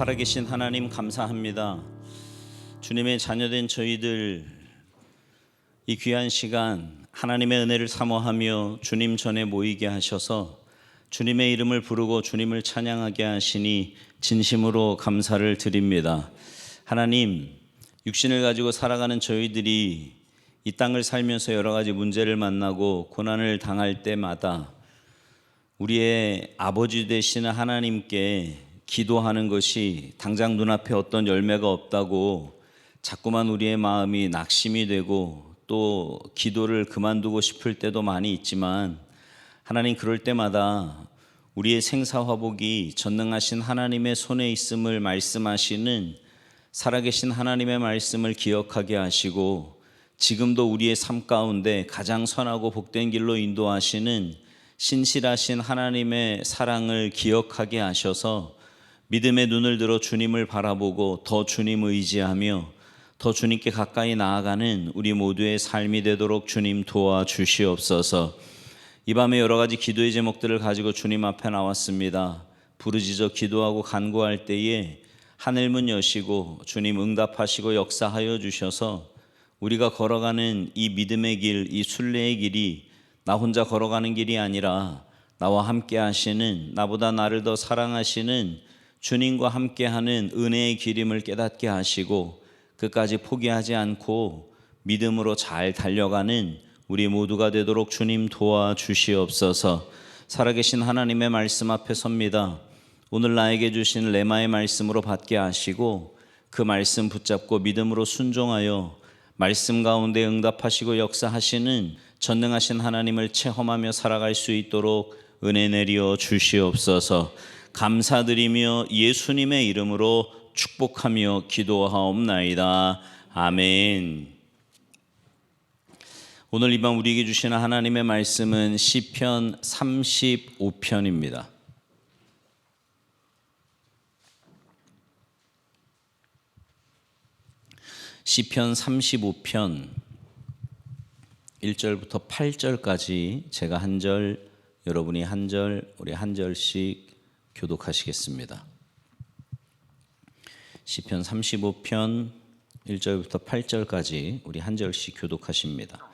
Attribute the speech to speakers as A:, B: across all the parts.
A: 살아계신 하나님 감사합니다. 주님의 자녀된 저희들 이 귀한 시간 하나님의 은혜를 사모하며 주님 전에 모이게 하셔서 주님의 이름을 부르고 주님을 찬양하게 하시니 진심으로 감사를 드립니다. 하나님, 육신을 가지고 살아가는 저희들이 이 땅을 살면서 여러 가지 문제를 만나고 고난을 당할 때마다 우리의 아버지 되시는 하나님께 기도하는 것이 당장 눈앞에 어떤 열매가 없다고 자꾸만 우리의 마음이 낙심이 되고 또 기도를 그만두고 싶을 때도 많이 있지만, 하나님, 그럴 때마다 우리의 생사화복이 전능하신 하나님의 손에 있음을 말씀하시는 살아계신 하나님의 말씀을 기억하게 하시고, 지금도 우리의 삶 가운데 가장 선하고 복된 길로 인도하시는 신실하신 하나님의 사랑을 기억하게 하셔서 믿음의 눈을 들어 주님을 바라보고 더 주님 의지하며 더 주님께 가까이 나아가는 우리 모두의 삶이 되도록 주님 도와주시옵소서. 이 밤에 여러 가지 기도의 제목들을 가지고 주님 앞에 나왔습니다. 부르짖어 기도하고 간구할 때에 하늘문 여시고 주님 응답하시고 역사하여 주셔서 우리가 걸어가는 이 믿음의 길, 이 순례의 길이 나 혼자 걸어가는 길이 아니라 나와 함께 하시는, 나보다 나를 더 사랑하시는 주님과 함께하는 은혜의 길임을 깨닫게 하시고 끝까지 포기하지 않고 믿음으로 잘 달려가는 우리 모두가 되도록 주님 도와주시옵소서. 살아계신 하나님의 말씀 앞에 섭니다. 오늘 나에게 주신 레마의 말씀으로 받게 하시고 그 말씀 붙잡고 믿음으로 순종하여 말씀 가운데 응답하시고 역사하시는 전능하신 하나님을 체험하며 살아갈 수 있도록 은혜 내려 주시옵소서. 감사드리며 예수님의 이름으로 축복하며 기도하옵나이다. 아멘. 오늘 이 밤 우리에게 주시는 하나님의 말씀은 시편 35편입니다. 시편 35편 1절부터 8절까지 제가 한 절, 여러분이 한 절, 우리 한 절씩 교독하시겠습니다. 시편 35편 1절부터 8절까지 우리 한 절씩 교독하십니다.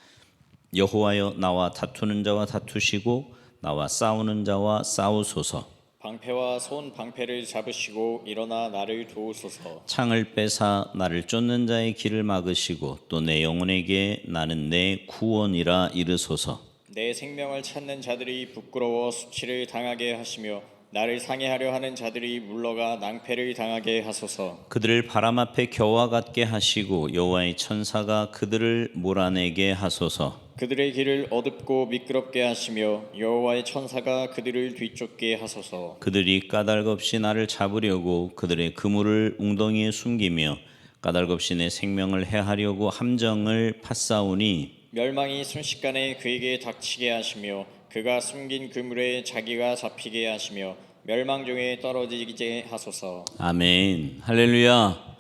A: 여호와여, 나와 다투는 자와 다투시고 나와 싸우는 자와 싸우소서.
B: 방패와 손 방패를 잡으시고 일어나 나를 도우소서.
A: 창을 빼사 나를 쫓는 자의 길을 막으시고 또 내 영혼에게 나는 내 구원이라 이르소서.
B: 내 생명을 찾는 자들이 부끄러워 수치를 당하게 하시며 나를 상해하려 하는 자들이 물러가 낭패를 당하게 하소서.
A: 그들을 바람 앞에 겨와 같게 하시고 여호와의 천사가 그들을 몰아내게 하소서.
B: 그들의 길을 어둡고 미끄럽게 하시며 여호와의 천사가 그들을 뒤쫓게 하소서.
A: 그들이 까닭 없이 나를 잡으려고 그들의 그물을 웅덩이에 숨기며 까닭 없이 내 생명을 해하려고 함정을 팠사오니
B: 멸망이 순식간에 그에게 닥치게 하시며 그가 숨긴 그물에 자기가 잡히게 하시며 멸망 중에 떨어지게 하소서.
A: 아멘. 할렐루야.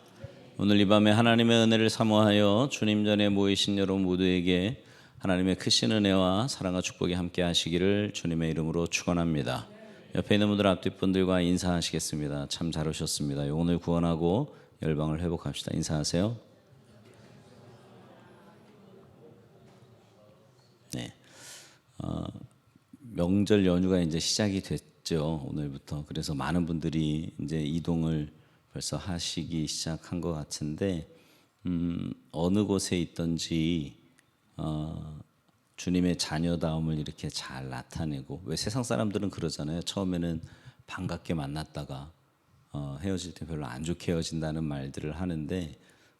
A: 오늘 이 밤에 하나님의 은혜를 사모하여 주님 전에 모이신 여러분 모두에게 하나님의 크신 은혜와 사랑과 축복이 함께 하시기를 주님의 이름으로 축원합니다. 옆에 있는 분들 앞뒷 분들과 인사하시겠습니다. 참 잘 오셨습니다. 영혼을 구원하고 열방을 회복합시다. 인사하세요. 네. 명절 연휴가 이제 시작이 됐죠. 오늘부터. 그래서 많은 분들이 이제 이동을 벌써 하시기 시작한 것 같은데, 어느 곳에 있든지 주님의 자녀다움을 이렇게 잘 나타내고, 왜 세상 사람들은 그러잖아요. 처음에는 반갑게 만났다가 헤어질 때 별로 안 좋게 헤어진다는 말들을 하는데,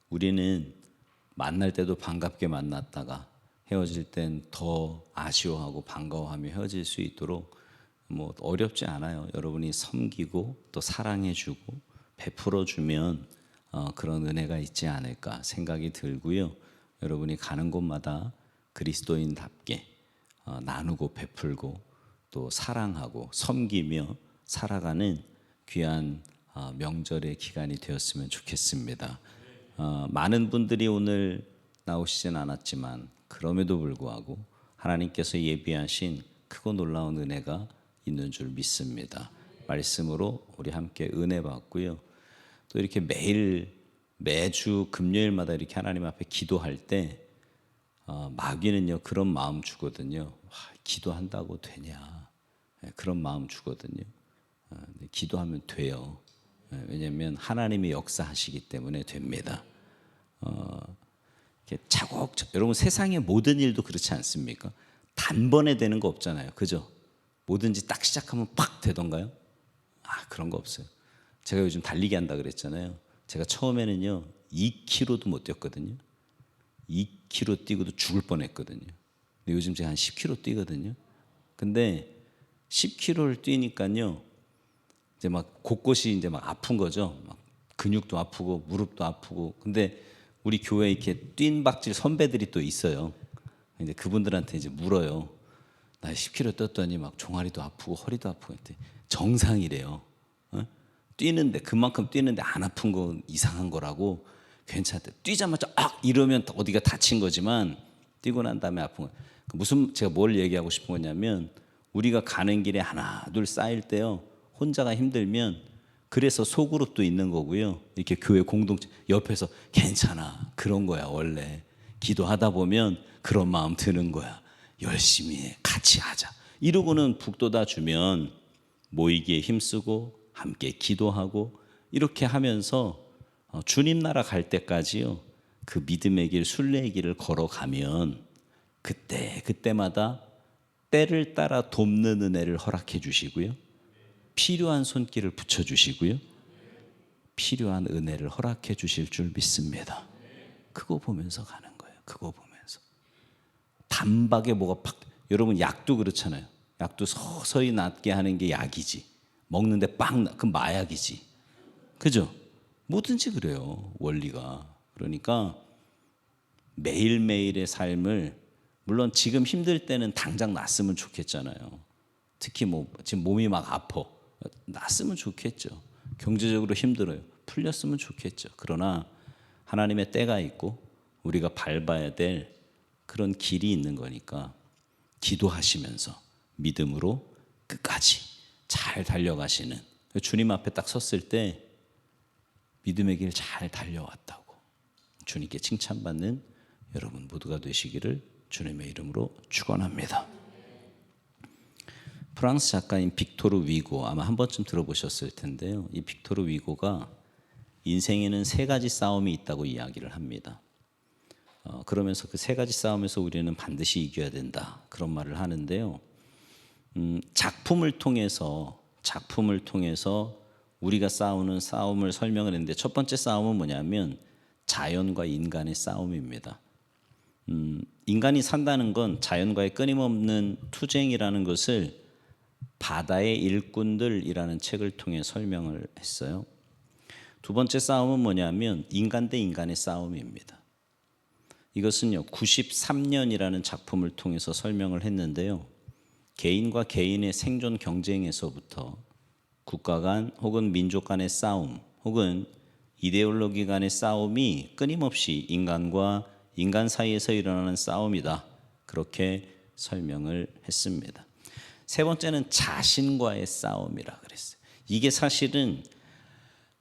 A: 우리는 만날 때도 반갑게 만났다가 헤어질 땐 더 아쉬워하고 반가워하며 헤어질 수 있도록 뭐 어렵지 않아요. 여러분이 섬기고 또 사랑해주고 베풀어주면 그런 은혜가 있지 않을까 생각이 들고요. 여러분이 가는 곳마다 그리스도인답게 나누고 베풀고 또 사랑하고 섬기며 살아가는 귀한 명절의 기간이 되었으면 좋겠습니다. 많은 분들이 오늘 나오시진 않았지만 그럼에도 불구하고 하나님께서 예비하신 크고 놀라운 은혜가 있는 줄 믿습니다. 말씀으로 우리 함께 은혜 받고요. 또 이렇게 매주 금요일마다 이렇게 하나님 앞에 기도할 때 마귀는요 그런 마음 주거든요. 기도한다고 되냐? 그런 마음 주거든요. 기도하면 돼요. 왜냐하면 하나님이 역사하시기 때문에 됩니다. 여러분 세상의 모든 일도 그렇지 않습니까? 단번에 되는 거 없잖아요. 그죠? 뭐든지 딱 시작하면 팍 되던가요? 그런 거 없어요. 제가 요즘 달리기 한다 그랬잖아요. 제가 처음에는요 2km도 못 뛰었거든요. 2km 뛰고도 죽을 뻔했거든요. 근데 요즘 제가 한 10km 뛰거든요. 근데 10km를 뛰니까요 이제 막 곳곳이 이제 막 아픈 거죠. 막 근육도 아프고 무릎도 아프고. 근데 우리 교회에 이렇게 뛴박질 선배들이 또 있어요. 이제 그분들한테 이제 물어요. 나 10km 뛰었더니 막 종아리도 아프고 허리도 아프고 했더니 정상이래요. 뛰는데 그만큼 뛰는데 안 아픈 건 이상한 거라고 괜찮대. 뛰자마자 이러면 어디가 다친 거지만 뛰고 난 다음에 아픈 거. 제가 뭘 얘기하고 싶은 거냐면 우리가 가는 길에 하나 둘 쌓일 때요 혼자가 힘들면 그래서 소그룹도 있는 거고요. 이렇게 교회 공동체 옆에서 괜찮아 그런 거야. 원래 기도하다 보면 그런 마음 드는 거야. 열심히 해 같이 하자 이러고는 북돋아 주면 모이기에 힘쓰고 함께 기도하고 이렇게 하면서 주님 나라 갈 때까지요 그 믿음의 길 순례의 길을 걸어가면 그때마다 때를 따라 돕는 은혜를 허락해 주시고요 필요한 손길을 붙여 주시고요 필요한 은혜를 허락해 주실 줄 믿습니다. 그거 보면서 가는 거예요. 그거 보면서 단박에 뭐가 팍. 여러분 약도 그렇잖아요. 약도 서서히 낫게 하는 게 약이지 먹는데 그 마약이지. 그죠? 뭐든지 그래요. 원리가. 그러니까 매일매일의 삶을 물론 지금 힘들 때는 당장 낫으면 좋겠잖아요. 특히 지금 몸이 막 아파. 낫으면 좋겠죠. 경제적으로 힘들어요. 풀렸으면 좋겠죠. 그러나 하나님의 때가 있고 우리가 밟아야 될 그런 길이 있는 거니까 기도하시면서 믿음으로 끝까지 잘 달려가시는 주님 앞에 딱 섰을 때 믿음의 길 잘 달려왔다고 주님께 칭찬받는 여러분 모두가 되시기를 주님의 이름으로 축원합니다. 프랑스 작가인 빅토르 위고 아마 한 번쯤 들어보셨을 텐데요. 이 빅토르 위고가 인생에는 세 가지 싸움이 있다고 이야기를 합니다. 그러면서 그 세 가지 싸움에서 우리는 반드시 이겨야 된다 그런 말을 하는데요. 작품을 통해서 우리가 싸우는 싸움을 설명을 했는데 첫 번째 싸움은 뭐냐면 자연과 인간의 싸움입니다. 인간이 산다는 건 자연과의 끊임없는 투쟁이라는 것을 바다의 일꾼들이라는 책을 통해 설명을 했어요. 두 번째 싸움은 뭐냐면 인간 대 인간의 싸움입니다. 이것은요 93년이라는 작품을 통해서 설명을 했는데요. 개인과 개인의 생존 경쟁에서부터 국가 간 혹은 민족 간의 싸움 혹은 이데올로기 간의 싸움이 끊임없이 인간과 인간 사이에서 일어나는 싸움이다. 그렇게 설명을 했습니다. 세 번째는 자신과의 싸움이라 그랬어요. 이게 사실은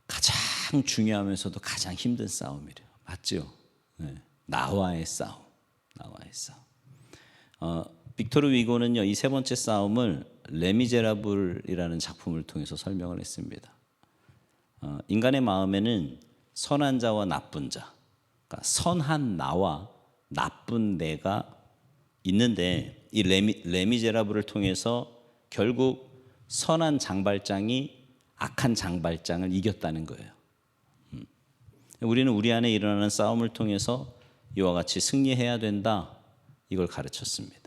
A: 가장 중요하면서도 가장 힘든 싸움이래요. 맞죠? 네. 나와의 싸움. 빅토르 위고는요 이 세 번째 싸움을 레미제라블이라는 작품을 통해서 설명을 했습니다. 인간의 마음에는 선한 자와 나쁜 자, 그러니까 선한 나와 나쁜 내가 있는데 이 레미제라블을 통해서 결국 선한 장발장이 악한 장발장을 이겼다는 거예요. 우리는 우리 안에 일어나는 싸움을 통해서 이와 같이 승리해야 된다 이걸 가르쳤습니다.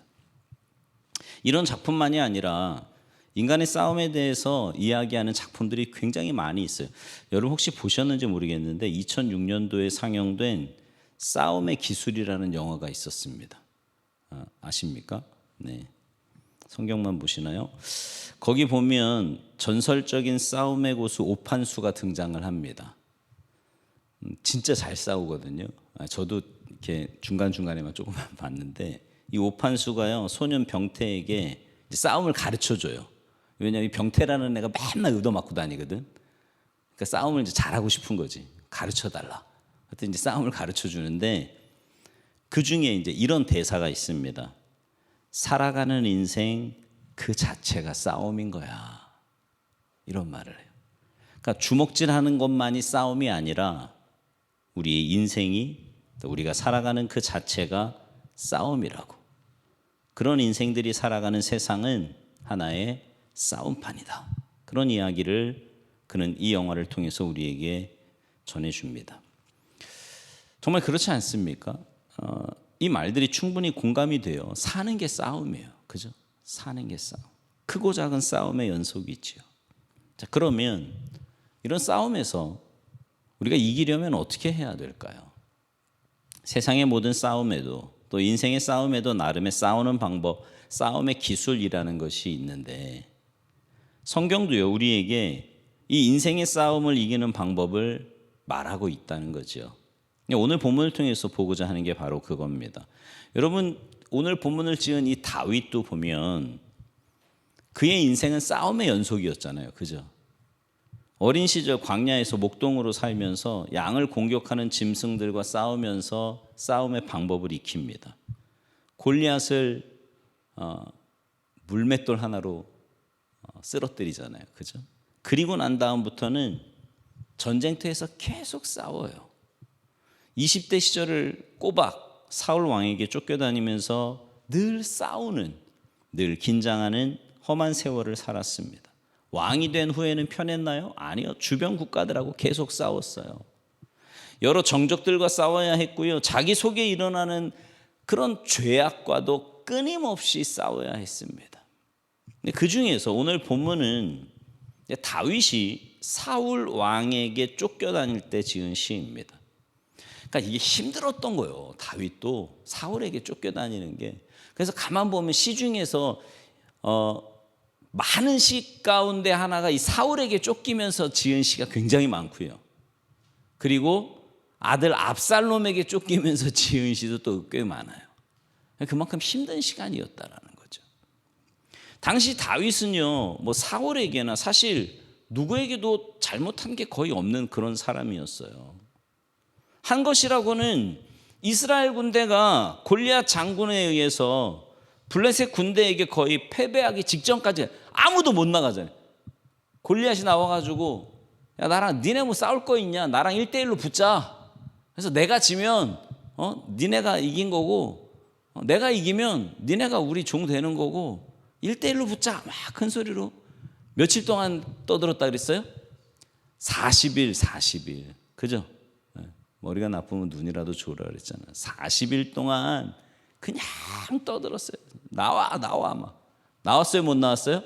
A: 이런 작품만이 아니라 인간의 싸움에 대해서 이야기하는 작품들이 굉장히 많이 있어요. 여러분 혹시 보셨는지 모르겠는데 2006년도에 상영된 싸움의 기술이라는 영화가 있었습니다. 아십니까? 네. 성경만 보시나요? 거기 보면 전설적인 싸움의 고수 오판수가 등장을 합니다. 진짜 잘 싸우거든요. 저도 이렇게 중간중간에만 조금만 봤는데 이 오판수가요 소년 병태에게 싸움을 가르쳐줘요. 왜냐하면 병태라는 애가 맨날 얻어맞고 다니거든. 그러니까 싸움을 이제 잘하고 싶은 거지. 가르쳐 달라. 하여튼 이제 싸움을 가르쳐 주는데 그 중에 이제 이런 대사가 있습니다. 살아가는 인생 그 자체가 싸움인 거야. 이런 말을 해요. 그러니까 주먹질하는 것만이 싸움이 아니라 우리의 인생이 또 우리가 살아가는 그 자체가 싸움이라고. 그런 인생들이 살아가는 세상은 하나의 싸움판이다. 그런 이야기를 그는 이 영화를 통해서 우리에게 전해줍니다. 정말 그렇지 않습니까? 이 말들이 충분히 공감이 돼요. 사는 게 싸움이에요. 그죠? 사는 게 싸움. 크고 작은 싸움의 연속이 있죠. 자, 그러면 이런 싸움에서 우리가 이기려면 어떻게 해야 될까요? 세상의 모든 싸움에도 또 인생의 싸움에도 나름의 싸우는 방법, 싸움의 기술이라는 것이 있는데 성경도요 우리에게 이 인생의 싸움을 이기는 방법을 말하고 있다는 거죠. 오늘 본문을 통해서 보고자 하는 게 바로 그겁니다. 여러분 오늘 본문을 지은 이 다윗도 보면 그의 인생은 싸움의 연속이었잖아요. 그죠? 어린 시절 광야에서 목동으로 살면서 양을 공격하는 짐승들과 싸우면서 싸움의 방법을 익힙니다. 골리앗을 물맷돌 하나로 쓰러뜨리잖아요. 그죠? 그리고 난 다음부터는 전쟁터에서 계속 싸워요. 20대 시절을 꼬박 사울 왕에게 쫓겨다니면서 늘 싸우는, 늘 긴장하는 험한 세월을 살았습니다. 왕이 된 후에는 편했나요? 아니요. 주변 국가들하고 계속 싸웠어요. 여러 정적들과 싸워야 했고요. 자기 속에 일어나는 그런 죄악과도 끊임없이 싸워야 했습니다. 그 중에서 오늘 본문은 다윗이 사울 왕에게 쫓겨다닐 때 지은 시입니다. 그러니까 이게 힘들었던 거예요. 다윗도 사울에게 쫓겨다니는 게. 그래서 가만 보면 시 중에서 많은 시 가운데 하나가 이 사울에게 쫓기면서 지은 시가 굉장히 많고요. 그리고 아들 압살롬에게 쫓기면서 지은 시도 또 꽤 많아요. 그만큼 힘든 시간이었다라는 거죠. 당시 다윗은요, 뭐 사울에게나 사실 누구에게도 잘못한 게 거의 없는 그런 사람이었어요. 한 것이라고는 이스라엘 군대가 골리앗 장군에 의해서 블레셋 군대에게 거의 패배하기 직전까지 아무도 못 나가잖아요. 골리앗이 나와가지고 야 나랑 니네 뭐 싸울 거 있냐? 나랑 1대1로 붙자. 그래서 내가 지면 니네가 이긴 거고 내가 이기면 니네가 우리 종 되는 거고 1대1로 붙자. 막 큰 소리로 며칠 동안 떠들었다 그랬어요? 40일. 그죠? 머리가 나쁘면 눈이라도 좋으라 그랬잖아요. 40일 동안 그냥 떠들었어요. 나와 막. 나왔어요? 못 나왔어요?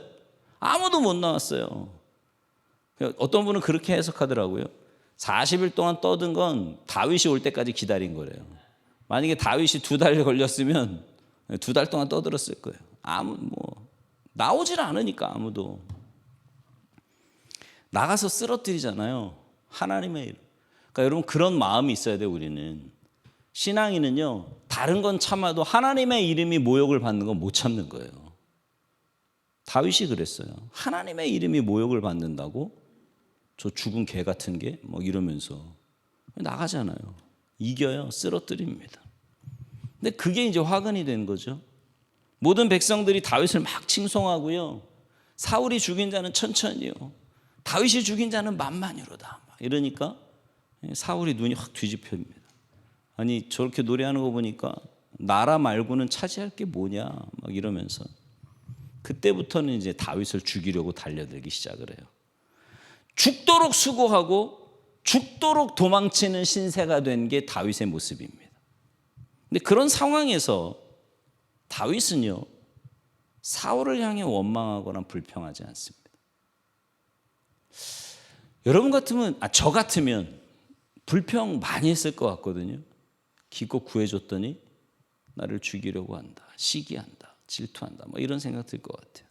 A: 아무도 못 나왔어요. 어떤 분은 그렇게 해석하더라고요. 40일 동안 떠든 건 다윗이 올 때까지 기다린 거래요. 만약에 다윗이 2달 걸렸으면 2달 동안 떠들었을 거예요. 나오질 않으니까 아무도. 나가서 쓰러뜨리잖아요. 하나님의 일. 그러니까 여러분 그런 마음이 있어야 돼요. 우리는 신앙인은요 다른 건 참아도 하나님의 이름이 모욕을 받는 건 못 참는 거예요. 다윗이 그랬어요. 하나님의 이름이 모욕을 받는다고? 저 죽은 개 같은 게? 막 이러면서 나가잖아요. 이겨요. 쓰러뜨립니다. 근데 그게 이제 화근이 된 거죠. 모든 백성들이 다윗을 막 칭송하고요. 사울이 죽인 자는 천천히요. 다윗이 죽인 자는 만만이로다. 이러니까 사울이 눈이 확 뒤집힙니다. 아니 저렇게 노래하는 거 보니까 나라 말고는 차지할 게 뭐냐 막 이러면서 그때부터는 이제 다윗을 죽이려고 달려들기 시작을 해요. 죽도록 수고하고 죽도록 도망치는 신세가 된 게 다윗의 모습입니다. 근데 그런 상황에서 다윗은요 사울을 향해 원망하거나 불평하지 않습니다. 여러분 같으면 저 같으면 불평 많이 했을 것 같거든요. 기껏 구해줬더니 나를 죽이려고 한다. 시기한다. 질투한다. 뭐 이런 생각 들 것 같아요.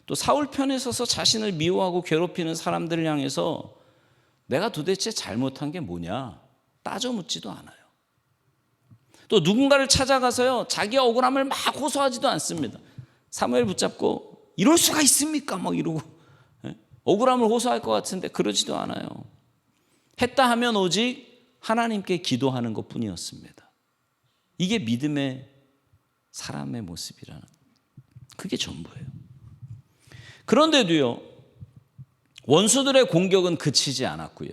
A: 또 사울 편에 서서 자신을 미워하고 괴롭히는 사람들을 향해서 내가 도대체 잘못한 게 뭐냐 따져 묻지도 않아요. 또 누군가를 찾아가서요 자기 억울함을 막 호소하지도 않습니다. 사무엘 붙잡고 이럴 수가 있습니까? 막 이러고 억울함을 호소할 것 같은데 그러지도 않아요. 했다 하면 오직 하나님께 기도하는 것뿐이었습니다. 이게 믿음의 사람의 모습이라는, 그게 전부예요. 그런데도요, 원수들의 공격은 그치지 않았고요.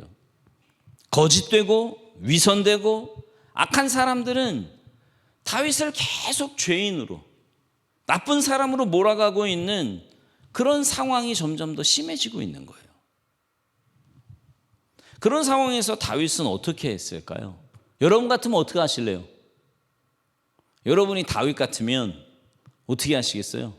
A: 거짓되고 위선되고 악한 사람들은 다윗을 계속 죄인으로, 나쁜 사람으로 몰아가고 있는 그런 상황이 점점 더 심해지고 있는 거예요. 그런 상황에서 다윗은 어떻게 했을까요? 여러분 같으면 어떻게 하실래요? 여러분이 다윗 같으면 어떻게 하시겠어요?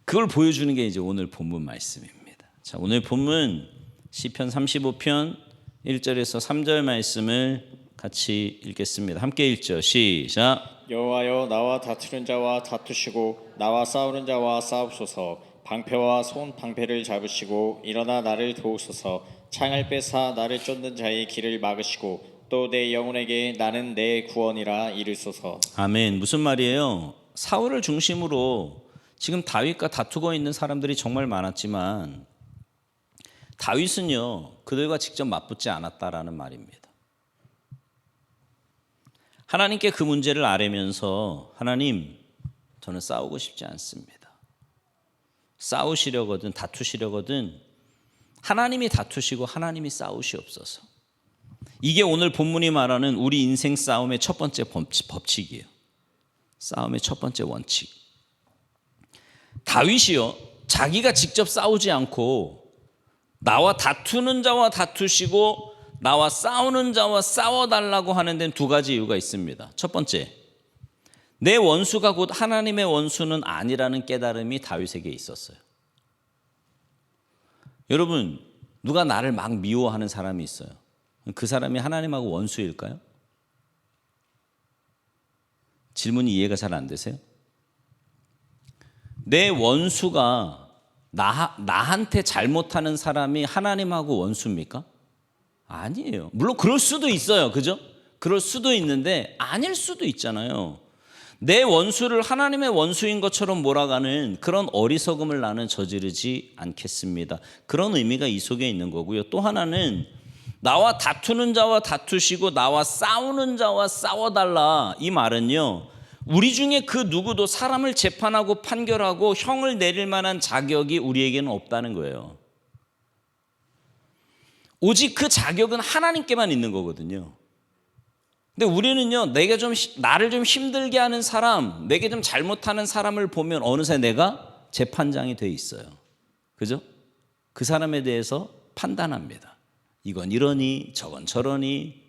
A: 그걸 보여주는 게 이제 오늘 본문 말씀입니다. 자, 오늘 본문 시편 35편 1절에서 3절 말씀을 같이 읽겠습니다. 함께 읽죠. 시작.
B: 여호와여, 나와 다투는 자와 다투시고 나와 싸우는 자와 싸우소서. 방패와 손 방패를 잡으시고 일어나 나를 도우소서. 창을 빼사 나를 쫓는 자의 길을 막으시고 또 내 영혼에게 나는 내 구원이라 이르소서.
A: 아멘. 무슨 말이에요? 사울을 중심으로 지금 다윗과 다투고 있는 사람들이 정말 많았지만 다윗은요, 그들과 직접 맞붙지 않았다라는 말입니다. 하나님께 그 문제를 아뢰면서, 하나님, 저는 싸우고 싶지 않습니다. 싸우시려거든 다투시려거든 하나님이 다투시고 하나님이 싸우시옵소서. 이게 오늘 본문이 말하는 우리 인생 싸움의 첫 번째 법칙이에요. 싸움의 첫 번째 원칙. 다윗이요, 자기가 직접 싸우지 않고 나와 다투는 자와 다투시고 나와 싸우는 자와 싸워달라고 하는 데는 두 가지 이유가 있습니다. 첫 번째, 내 원수가 곧 하나님의 원수는 아니라는 깨달음이 다윗에게 있었어요. 여러분, 누가 나를 막 미워하는 사람이 있어요. 그 사람이 하나님하고 원수일까요? 질문이 이해가 잘 안 되세요? 내 원수가 나한테 잘못하는 사람이 하나님하고 원수입니까? 아니에요. 물론 그럴 수도 있어요. 그죠? 그럴 수도 있는데 아닐 수도 있잖아요. 내 원수를 하나님의 원수인 것처럼 몰아가는 그런 어리석음을 나는 저지르지 않겠습니다. 그런 의미가 이 속에 있는 거고요. 또 하나는 나와 다투는 자와 다투시고 나와 싸우는 자와 싸워달라. 이 말은요, 우리 중에 그 누구도 사람을 재판하고 판결하고 형을 내릴 만한 자격이 우리에게는 없다는 거예요. 오직 그 자격은 하나님께만 있는 거거든요. 근데 우리는요, 나를 좀 힘들게 하는 사람, 내게 좀 잘못하는 사람을 보면 어느새 내가 재판장이 돼 있어요. 그죠? 그 사람에 대해서 판단합니다. 이건 이러니 저건 저러니.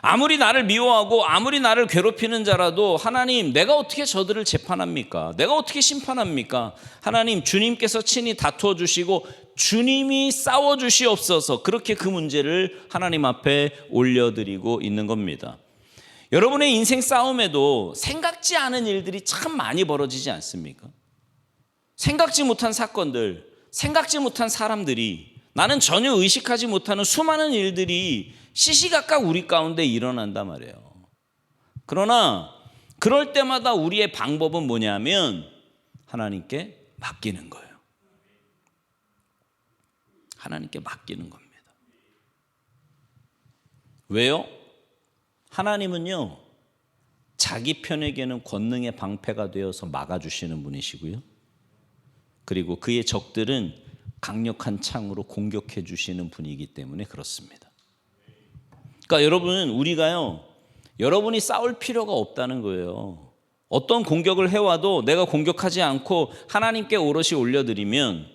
A: 아무리 나를 미워하고 아무리 나를 괴롭히는 자라도 하나님, 내가 어떻게 저들을 재판합니까? 내가 어떻게 심판합니까? 하나님, 주님께서 친히 다투어 주시고 주님이 싸워 주시옵소서. 그렇게 그 문제를 하나님 앞에 올려드리고 있는 겁니다. 여러분의 인생 싸움에도 생각지 않은 일들이 참 많이 벌어지지 않습니까? 생각지 못한 사건들, 생각지 못한 사람들이, 나는 전혀 의식하지 못하는 수많은 일들이 시시각각 우리 가운데 일어난단 말이에요. 그러나 그럴 때마다 우리의 방법은 뭐냐면 하나님께 맡기는 거예요. 하나님께 맡기는 겁니다. 왜요? 하나님은요, 자기 편에게는 권능의 방패가 되어서 막아주시는 분이시고요, 그리고 그의 적들은 강력한 창으로 공격해 주시는 분이기 때문에 그렇습니다. 그러니까 여러분, 우리가요, 여러분이 싸울 필요가 없다는 거예요. 어떤 공격을 해와도 내가 공격하지 않고 하나님께 오롯이 올려드리면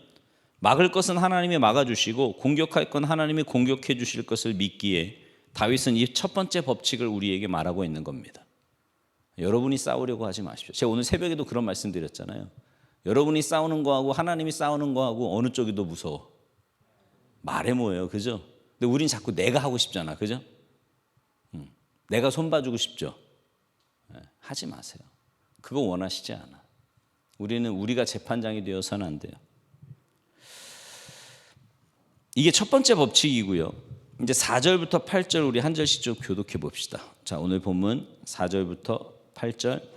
A: 막을 것은 하나님이 막아주시고 공격할 건 하나님이 공격해 주실 것을 믿기에 다윗은 이 첫 번째 법칙을 우리에게 말하고 있는 겁니다. 여러분이 싸우려고 하지 마십시오. 제가 오늘 새벽에도 그런 말씀 드렸잖아요. 여러분이 싸우는 거하고 하나님이 싸우는 거하고 어느 쪽이 더 무서워? 말해 뭐예요, 그죠? 근데 우린 자꾸 내가 하고 싶잖아, 그죠? 내가 손봐주고 싶죠. 하지 마세요. 그거 원하시지 않아. 우리는 우리가 재판장이 되어서는 안 돼요. 이게 첫 번째 법칙이고요. 이제 4절부터 8절 우리 한 절씩 좀 교독해 봅시다. 자, 오늘 본문 4절부터 8절.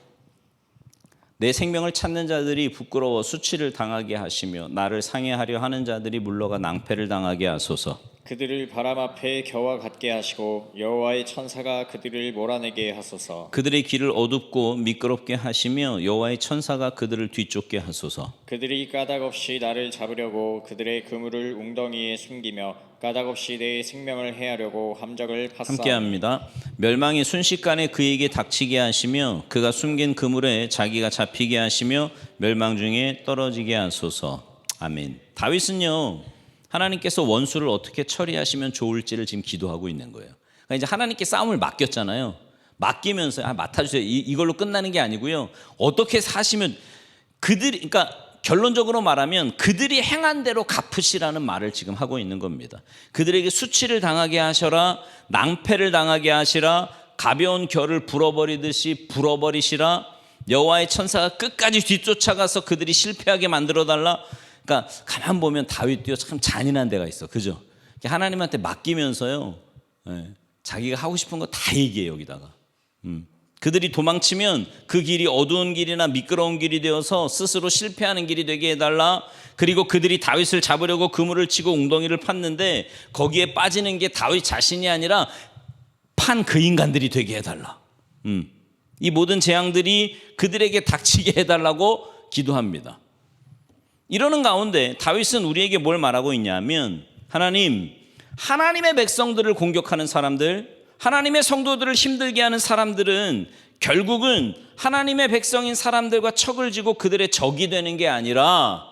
A: 내 생명을 찾는 자들이 부끄러워 수치를 당하게 하시며 나를 상해하려 하는 자들이 물러가 낭패를 당하게 하소서.
B: 그들을 바람 앞에 겨와 같게 하시고 여호와의 천사가 그들을 몰아내게 하소서.
A: 그들의 길을 어둡고 미끄럽게 하시며 여호와의 천사가 그들을 뒤쫓게 하소서.
B: 그들이 까닭없이 나를 잡으려고 그들의 그물을 웅덩이에 숨기며 까닭없이 내 생명을 해하려고 함정을 파싸.
A: 함께합니다. 멸망이 순식간에 그에게 닥치게 하시며 그가 숨긴 그물에 자기가 잡히게 하시며 멸망 중에 떨어지게 하소서. 아멘. 다윗은요, 하나님께서 원수를 어떻게 처리하시면 좋을지를 지금 기도하고 있는 거예요. 그러니까 이제 하나님께 싸움을 맡겼잖아요. 맡기면서 맡아주세요. 이걸로 끝나는 게 아니고요. 어떻게 사시면 그러니까 결론적으로 말하면 그들이 행한 대로 갚으시라는 말을 지금 하고 있는 겁니다. 그들에게 수치를 당하게 하셔라, 낭패를 당하게 하시라, 가벼운 결을 불어버리듯이 불어버리시라, 여호와의 천사가 끝까지 뒤쫓아가서 그들이 실패하게 만들어달라. 그러니까 가만 보면 다윗도요 참 잔인한 데가 있어, 그죠? 하나님한테 맡기면서요, 자기가 하고 싶은 거 다 얘기해 여기다가. 그들이 도망치면 그 길이 어두운 길이나 미끄러운 길이 되어서 스스로 실패하는 길이 되게 해달라. 그리고 그들이 다윗을 잡으려고 그물을 치고 웅덩이를 팠는데 거기에 빠지는 게 다윗 자신이 아니라 판 그 인간들이 되게 해달라. 이 모든 재앙들이 그들에게 닥치게 해달라고 기도합니다. 이러는 가운데 다윗은 우리에게 뭘 말하고 있냐면, 하나님의 백성들을 공격하는 사람들, 하나님의 성도들을 힘들게 하는 사람들은 결국은 하나님의 백성인 사람들과 척을 지고 그들의 적이 되는 게 아니라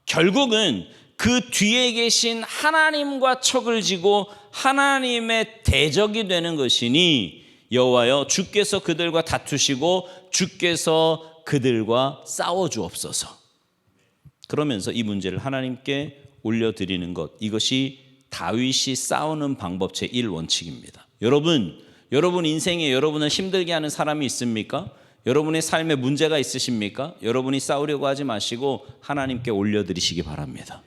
A: 결국은 그 뒤에 계신 하나님과 척을 지고 하나님의 대적이 되는 것이니 여호와여 주께서 그들과 다투시고 주께서 그들과 싸워 주옵소서. 그러면서 이 문제를 하나님께 올려드리는 것, 이것이 다윗이 싸우는 방법 제1원칙입니다. 여러분 인생에 여러분을 힘들게 하는 사람이 있습니까? 여러분의 삶에 문제가 있으십니까? 여러분이 싸우려고 하지 마시고 하나님께 올려드리시기 바랍니다.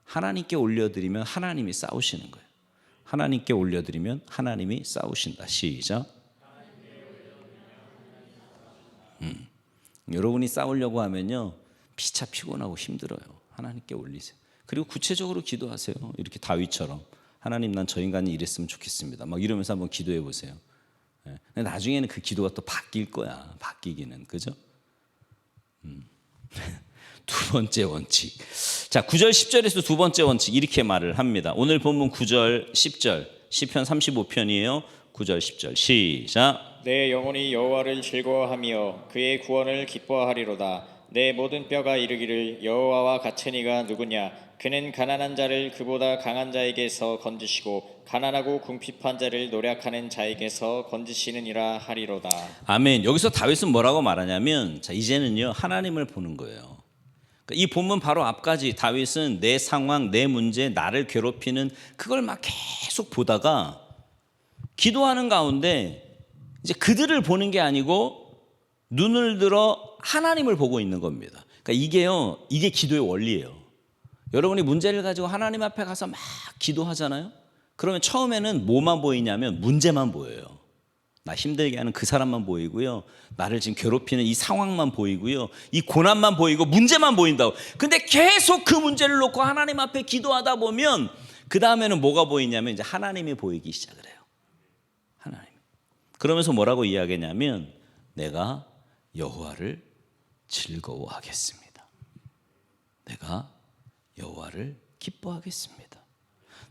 A: 하나님께 올려드리면 하나님이 싸우시는 거예요. 하나님께 올려드리면 하나님이 싸우신다. 시작. 여러분이 싸우려고 하면요 피차 피곤하고 힘들어요. 하나님께 올리세요. 그리고 구체적으로 기도하세요. 이렇게 다윗처럼 하나님 난 저 인간이 이랬으면 좋겠습니다. 막 이러면서 한번 기도해 보세요. 근데 나중에는 그 기도가 또 바뀔 거야. 바뀌기는. 그죠? 두 번째 원칙. 자, 9절 10절에서 두 번째 원칙 이렇게 말을 합니다. 오늘 본문 9절 10절 시편 35편이에요. 9절 10절 시작.
B: 내 영혼이 여호와를 즐거워하며 그의 구원을 기뻐하리로다. 내 모든 뼈가 이르기를 여호와와 같은 이가 누구냐. 그는 가난한 자를 그보다 강한 자에게서 건지시고 가난하고 궁핍한 자를 노력하는 자에게서 건지시느니라 하리로다.
A: 아멘. 여기서 다윗은 뭐라고 말하냐면, 자 이제는요 하나님을 보는 거예요. 이 본문 바로 앞까지 다윗은 내 상황, 내 문제, 나를 괴롭히는 그걸 막 계속 보다가 기도하는 가운데 이제 그들을 보는 게 아니고 눈을 들어 하나님을 보고 있는 겁니다. 그러니까 이게 기도의 원리예요. 여러분이 문제를 가지고 하나님 앞에 가서 막 기도하잖아요. 그러면 처음에는 뭐만 보이냐면 문제만 보여요. 나 힘들게 하는 그 사람만 보이고요. 나를 지금 괴롭히는 이 상황만 보이고요. 이 고난만 보이고 문제만 보인다고. 근데 계속 그 문제를 놓고 하나님 앞에 기도하다 보면 그 다음에는 뭐가 보이냐면 이제 하나님이 보이기 시작을 해요. 하나님. 그러면서 뭐라고 이야기하냐면 내가 여호와를 즐거워하겠습니다. 내가 여호와를 기뻐하겠습니다.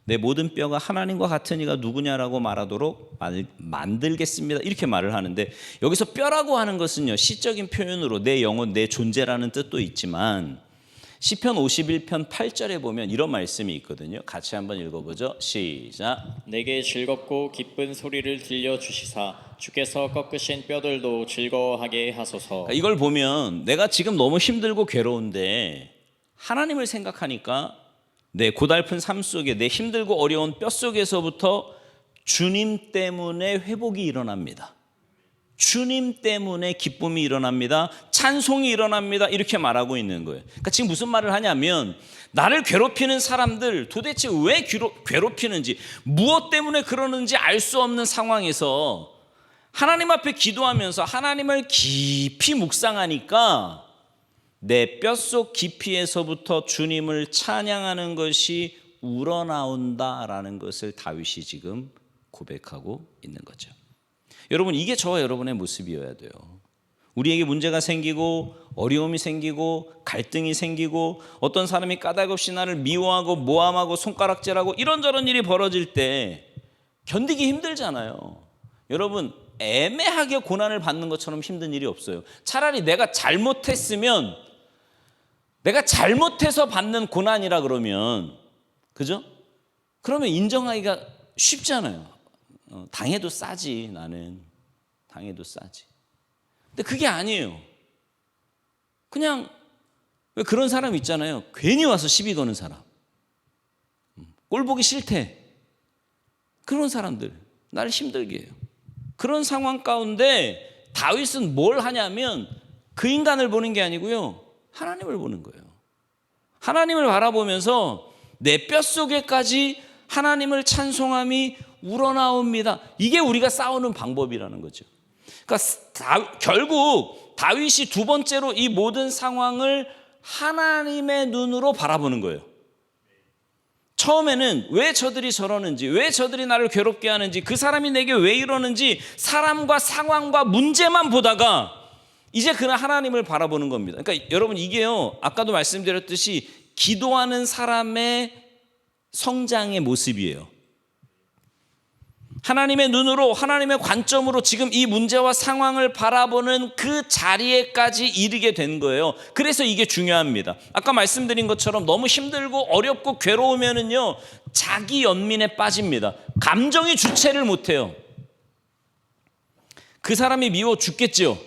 A: 내 모든 뼈가 하나님과 같은 이가 누구냐라고 말하도록 만들겠습니다. 이렇게 말을 하는데 여기서 뼈라고 하는 것은요 시적인 표현으로 내 영혼, 내 존재라는 뜻도 있지만 시편 51편 8절에 보면 이런 말씀이 있거든요. 같이 한번 읽어보죠. 시작.
B: 내게 즐겁고 기쁜 소리를 들려주시사 주께서 꺾으신 뼈들도 즐거워하게 하소서.
A: 이걸 보면 내가 지금 너무 힘들고 괴로운데 하나님을 생각하니까 내 고달픈 삶 속에 내 힘들고 어려운 뼈 속에서부터 주님 때문에 회복이 일어납니다. 주님 때문에 기쁨이 일어납니다. 찬송이 일어납니다. 이렇게 말하고 있는 거예요. 그러니까 지금 무슨 말을 하냐면 나를 괴롭히는 사람들 도대체 왜 괴롭히는지 무엇 때문에 그러는지 알 수 없는 상황에서 하나님 앞에 기도하면서 하나님을 깊이 묵상하니까 내 뼛속 깊이에서부터 주님을 찬양하는 것이 우러나온다라는 것을 다윗이 지금 고백하고 있는 거죠. 여러분, 이게 저와 여러분의 모습이어야 돼요. 우리에게 문제가 생기고 어려움이 생기고 갈등이 생기고 어떤 사람이 까닭없이 나를 미워하고 모함하고 손가락질하고 이런저런 일이 벌어질 때 견디기 힘들잖아요. 여러분, 애매하게 고난을 받는 것처럼 힘든 일이 없어요. 차라리 내가 잘못했으면, 내가 잘못해서 받는 고난이라 그러면, 그죠? 그러면 인정하기가 쉽잖아요. 당해도 싸지, 나는. 당해도 싸지. 근데 그게 아니에요. 그냥 왜 그런 사람 있잖아요. 괜히 와서 시비 거는 사람. 꼴 보기 싫대. 그런 사람들 나를 힘들게 해요. 그런 상황 가운데 다윗은 뭘 하냐면 그 인간을 보는 게 아니고요, 하나님을 보는 거예요. 하나님을 바라보면서 내 뼛속에까지 하나님을 찬송함이 우러나옵니다. 이게 우리가 싸우는 방법이라는 거죠. 그러니까 결국 다윗이 두 번째로 이 모든 상황을 하나님의 눈으로 바라보는 거예요. 처음에는 왜 저들이 저러는지, 왜 저들이 나를 괴롭게 하는지, 그 사람이 내게 왜 이러는지 사람과 상황과 문제만 보다가 이제 그는 하나님을 바라보는 겁니다. 그러니까 여러분, 이게요, 아까도 말씀드렸듯이 기도하는 사람의 성장의 모습이에요. 하나님의 눈으로, 하나님의 관점으로 지금 이 문제와 상황을 바라보는 그 자리에까지 이르게 된 거예요. 그래서 이게 중요합니다. 아까 말씀드린 것처럼 너무 힘들고 어렵고 괴로우면은요, 자기 연민에 빠집니다. 감정이 주체를 못해요. 그 사람이 미워 죽겠죠.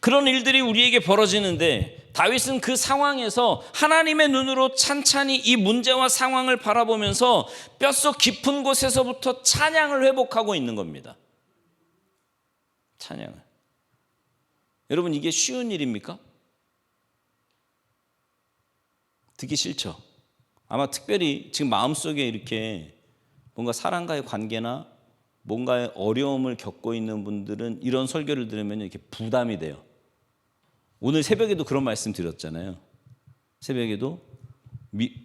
A: 그런 일들이 우리에게 벌어지는데 다윗은 그 상황에서 하나님의 눈으로 찬찬히 이 문제와 상황을 바라보면서 뼛속 깊은 곳에서부터 찬양을 회복하고 있는 겁니다. 찬양을. 여러분, 이게 쉬운 일입니까? 듣기 싫죠? 아마 특별히 지금 마음속에 이렇게 뭔가 사람과의 관계나 뭔가의 어려움을 겪고 있는 분들은 이런 설교를 들으면 이렇게 부담이 돼요. 오늘 새벽에도 그런 말씀 드렸잖아요. 새벽에도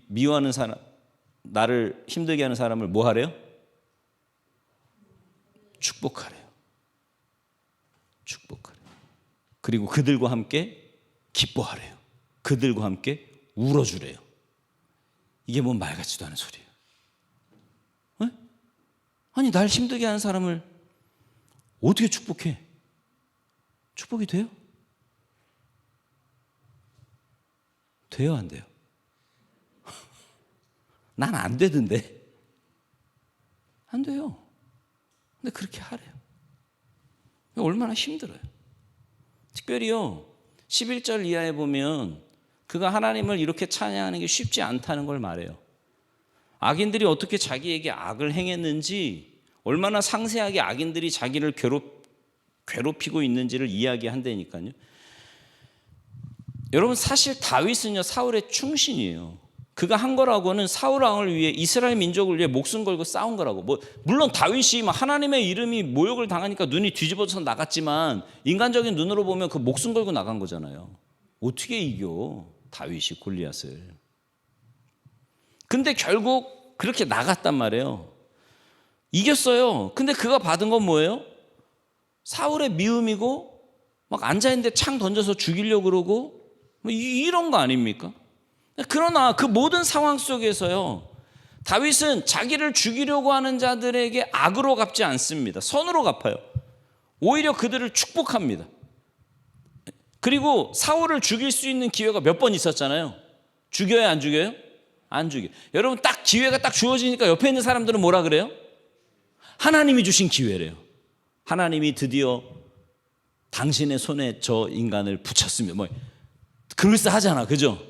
A: 미워하는 사람, 나를 힘들게 하는 사람을 뭐 하래요? 축복하래요. 축복하래요. 그리고 그들과 함께 기뻐하래요. 그들과 함께 울어주래요. 이게 뭔 말 같지도 않은 소리예요. 네? 아니, 날 힘들게 하는 사람을 어떻게 축복해? 축복이 돼요? 돼요, 안 돼요? 난 안 되던데. 안 돼요. 근데 그렇게 하래요. 얼마나 힘들어요. 특별히요, 11절 이하에 보면 그가 하나님을 이렇게 찬양하는 게 쉽지 않다는 걸 말해요. 악인들이 어떻게 자기에게 악을 행했는지, 얼마나 상세하게 악인들이 자기를 괴롭히고 있는지를 이야기한다니까요. 여러분, 사실 다윗은요, 사울의 충신이에요. 그가 한 거라고는 사울 왕을 위해, 이스라엘 민족을 위해 목숨 걸고 싸운 거라고. 물론 다윗이 하나님의 이름이 모욕을 당하니까 눈이 뒤집어져서 나갔지만 인간적인 눈으로 보면 그 목숨 걸고 나간 거잖아요. 어떻게 이겨 다윗이 골리앗을? 근데 결국 그렇게 나갔단 말이에요. 이겼어요. 근데 그가 받은 건 뭐예요? 사울의 미움이고, 막 앉아있는데 창 던져서 죽이려고 그러고, 이런 거 아닙니까? 그러나 그 모든 상황 속에서요, 다윗은 자기를 죽이려고 하는 자들에게 악으로 갚지 않습니다. 선으로 갚아요. 오히려 그들을 축복합니다. 그리고 사울을 죽일 수 있는 기회가 몇 번 있었잖아요. 죽여요, 안 죽여요? 안 죽여요. 여러분, 딱 기회가 딱 주어지니까 옆에 있는 사람들은 뭐라 그래요? 하나님이 주신 기회래요. 하나님이 드디어 당신의 손에 저 인간을 붙였으면, 그럴싸하잖아, 그죠?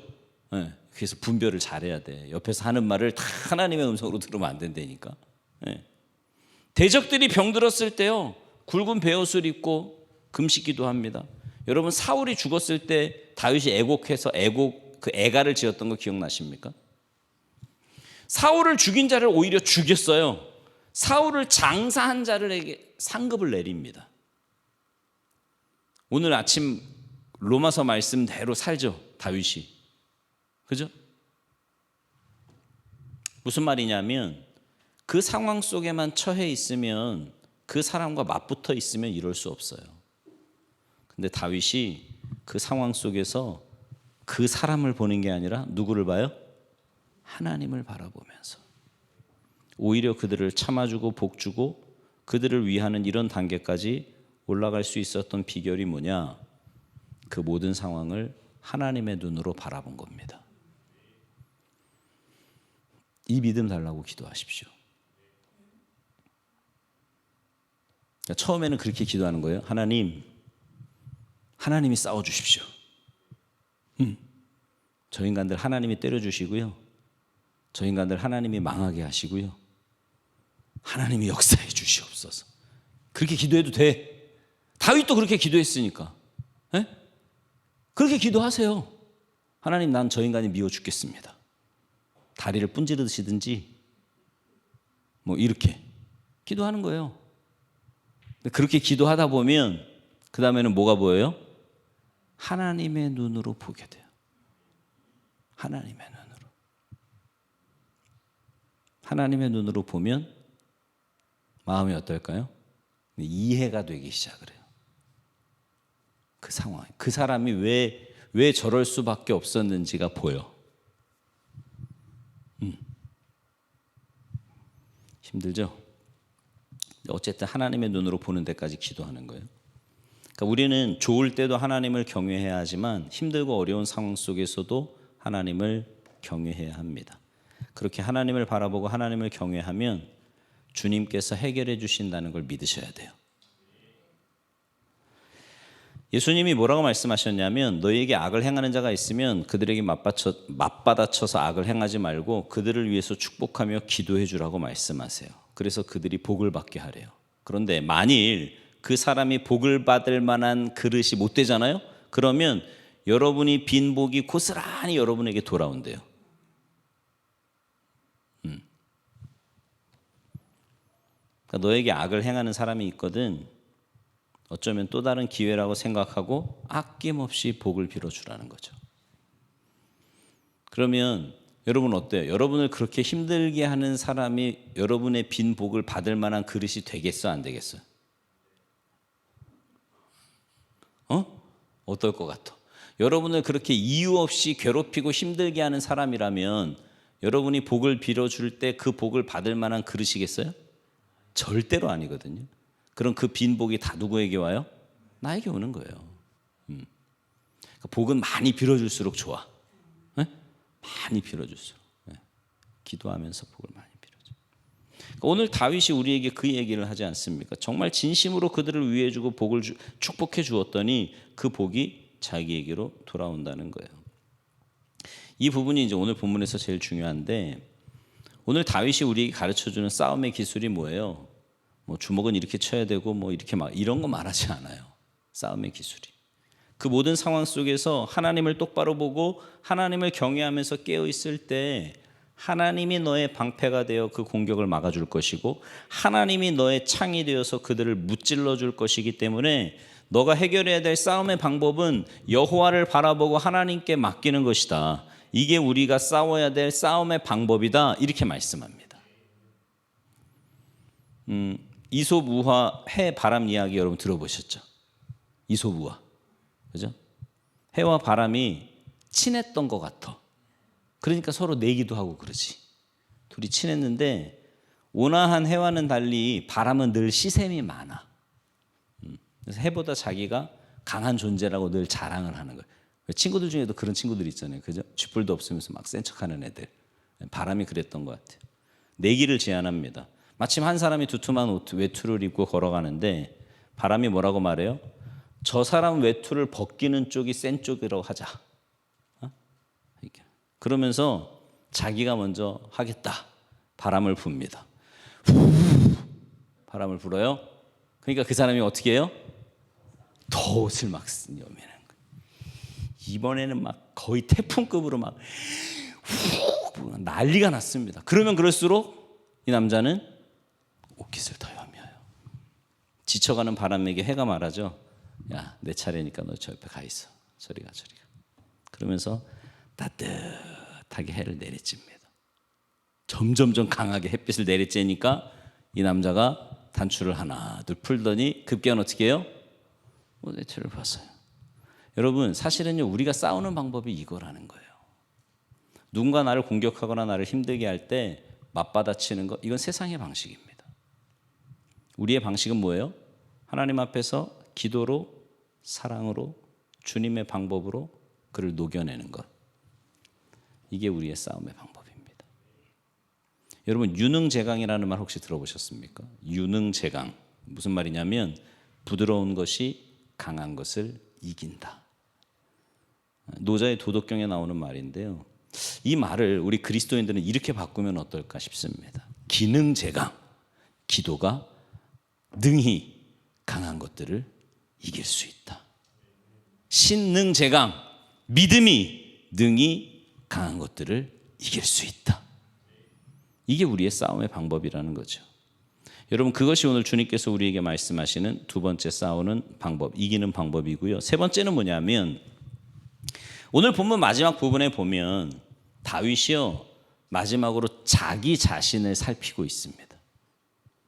A: 네, 그래서 분별을 잘해야 돼. 옆에서 하는 말을 다 하나님의 음성으로 들으면 안 된다니까. 네. 대적들이 병들었을 때요, 굵은 베옷을 입고 금식기도 합니다. 여러분, 사울이 죽었을 때 다윗이 애곡해서 그 애가를 지었던 거 기억나십니까? 사울을 죽인 자를 오히려 죽였어요. 사울을 장사한 자들에게 상급을 내립니다. 오늘 아침 로마서 말씀대로 살죠, 다윗이. 그죠? 무슨 말이냐면 그 상황 속에만 처해 있으면, 그 사람과 맞붙어 있으면 이럴 수 없어요. 근데 다윗이 그 상황 속에서 그 사람을 보는 게 아니라 누구를 봐요? 하나님을 바라보면서 오히려 그들을 참아주고 복주고 그들을 위하는 이런 단계까지 올라갈 수 있었던 비결이 뭐냐? 그 모든 상황을 하나님의 눈으로 바라본 겁니다. 이 믿음 달라고 기도하십시오. 그러니까 처음에는 그렇게 기도하는 거예요. 하나님이 싸워주십시오. 저 인간들 하나님이 때려주시고요, 저 인간들 하나님이 망하게 하시고요, 하나님이 역사해 주시옵소서. 그렇게 기도해도 돼. 다윗도 그렇게 기도했으니까. 에? 그렇게 기도하세요. 하나님, 난 저 인간이 미워 죽겠습니다. 다리를 분지르시든지 뭐 이렇게 기도하는 거예요. 그렇게 기도하다 보면 그 다음에는 뭐가 보여요? 하나님의 눈으로 보게 돼요. 하나님의 눈으로. 하나님의 눈으로 보면 마음이 어떨까요? 이해가 되기 시작을 해요. 그 상황, 그 사람이 왜 저럴 수밖에 없었는지가 보여. 힘들죠? 어쨌든 하나님의 눈으로 보는 데까지 기도하는 거예요. 그러니까 우리는 좋을 때도 하나님을 경외해야 하지만 힘들고 어려운 상황 속에서도 하나님을 경외해야 합니다. 그렇게 하나님을 바라보고 하나님을 경외하면 주님께서 해결해 주신다는 걸 믿으셔야 돼요. 예수님이 뭐라고 말씀하셨냐면, 너희에게 악을 행하는 자가 있으면 그들에게 맞받아쳐서 악을 행하지 말고 그들을 위해서 축복하며 기도해 주라고 말씀하세요. 그래서 그들이 복을 받게 하래요. 그런데 만일 그 사람이 복을 받을 만한 그릇이 못 되잖아요. 그러면 여러분이 빈 복이 고스란히 여러분에게 돌아온대요. 그러니까 너에게 악을 행하는 사람이 있거든. 어쩌면 또 다른 기회라고 생각하고 아낌없이 복을 빌어주라는 거죠. 그러면 여러분 어때요? 여러분을 그렇게 힘들게 하는 사람이 여러분의 빈 복을 받을 만한 그릇이 되겠어, 안 되겠어? 어떨 것 같아? 여러분을 그렇게 이유 없이 괴롭히고 힘들게 하는 사람이라면 여러분이 복을 빌어줄 때 그 복을 받을 만한 그릇이겠어요? 절대로 아니거든요. 그럼 그 빈 복이 다 누구에게 와요? 나에게 오는 거예요. 복은 많이 빌어줄수록 좋아. 네? 많이 빌어줄수록. 네. 기도하면서 복을 많이 빌어줘. 오늘 다윗이 우리에게 그 얘기를 하지 않습니까? 정말 진심으로 그들을 위해주고 복을 축복해 주었더니 그 복이 자기에게로 돌아온다는 거예요. 이 부분이 이제 오늘 본문에서 제일 중요한데, 오늘 다윗이 우리에게 가르쳐주는 싸움의 기술이 뭐예요? 뭐 주먹은 이렇게 쳐야 되고 뭐 이렇게 막 이런 거 말하지 않아요. 싸움의 기술이. 그 모든 상황 속에서 하나님을 똑바로 보고 하나님을 경외하면서 깨어 있을 때 하나님이 너의 방패가 되어 그 공격을 막아줄 것이고 하나님이 너의 창이 되어서 그들을 무찔러 줄 것이기 때문에 너가 해결해야 될 싸움의 방법은 여호와를 바라보고 하나님께 맡기는 것이다. 이게 우리가 싸워야 될 싸움의 방법이다. 이렇게 말씀합니다. 이솝우화 해 바람 이야기 여러분 들어보셨죠? 이솝우화, 그죠? 해와 바람이 친했던 것 같아. 그러니까 서로 내기도 하고 그러지. 둘이 친했는데 온화한 해와는 달리 바람은 늘 시샘이 많아. 그래서 해보다 자기가 강한 존재라고 늘 자랑을 하는 거예요. 친구들 중에도 그런 친구들 있잖아요, 그죠? 쥐뿔도 없으면서 막 센 척하는 애들. 바람이 그랬던 것 같아요. 내기를 제안합니다. 마침 한 사람이 두툼한 외투를 입고 걸어가는데 바람이 뭐라고 말해요? 저 사람 외투를 벗기는 쪽이 센 쪽이라고 하자. 그러면서 자기가 먼저 하겠다. 바람을 붑니다. 바람을 불어요. 그러니까 그 사람이 어떻게 해요? 더 옷을 막 여미는 거예요. 이번에는 막 거의 태풍급으로 막 난리가 났습니다. 그러면 그럴수록 이 남자는 옷깃을 더 여며요. 지쳐가는 바람에게 해가 말하죠. 야, 내 차례니까 너 저 옆에 가 있어. 저리가. 그러면서 따뜻하게 해를 내리쬐입니다. 점점점 강하게 햇빛을 내리쬐니까 이 남자가 단추를 하나 둘 풀더니 급기야는 어떻게 해요? 내체를 봤어요. 여러분, 사실은요, 우리가 싸우는 방법이 이거라는 거예요. 누군가 나를 공격하거나 나를 힘들게 할 때 맞받아치는 거, 이건 세상의 방식입니다. 우리의 방식은 뭐예요? 하나님 앞에서 기도로, 사랑으로, 주님의 방법으로 그를 녹여내는 것. 이게 우리의 싸움의 방법입니다. 여러분, 유능제강이라는 말 혹시 들어보셨습니까? 유능제강. 무슨 말이냐면 부드러운 것이 강한 것을 이긴다. 노자의 도덕경에 나오는 말인데요. 이 말을 우리 그리스도인들은 이렇게 바꾸면 어떨까 싶습니다. 기능제강, 기도가 능히 강한 것들을 이길 수 있다. 신능제강, 믿음이 능히 강한 것들을 이길 수 있다. 이게 우리의 싸움의 방법이라는 거죠. 여러분, 그것이 오늘 주님께서 우리에게 말씀하시는 두 번째 싸우는 방법, 이기는 방법이고요. 세 번째는 뭐냐면 오늘 본문 마지막 부분에 보면 다윗이요, 마지막으로 자기 자신을 살피고 있습니다.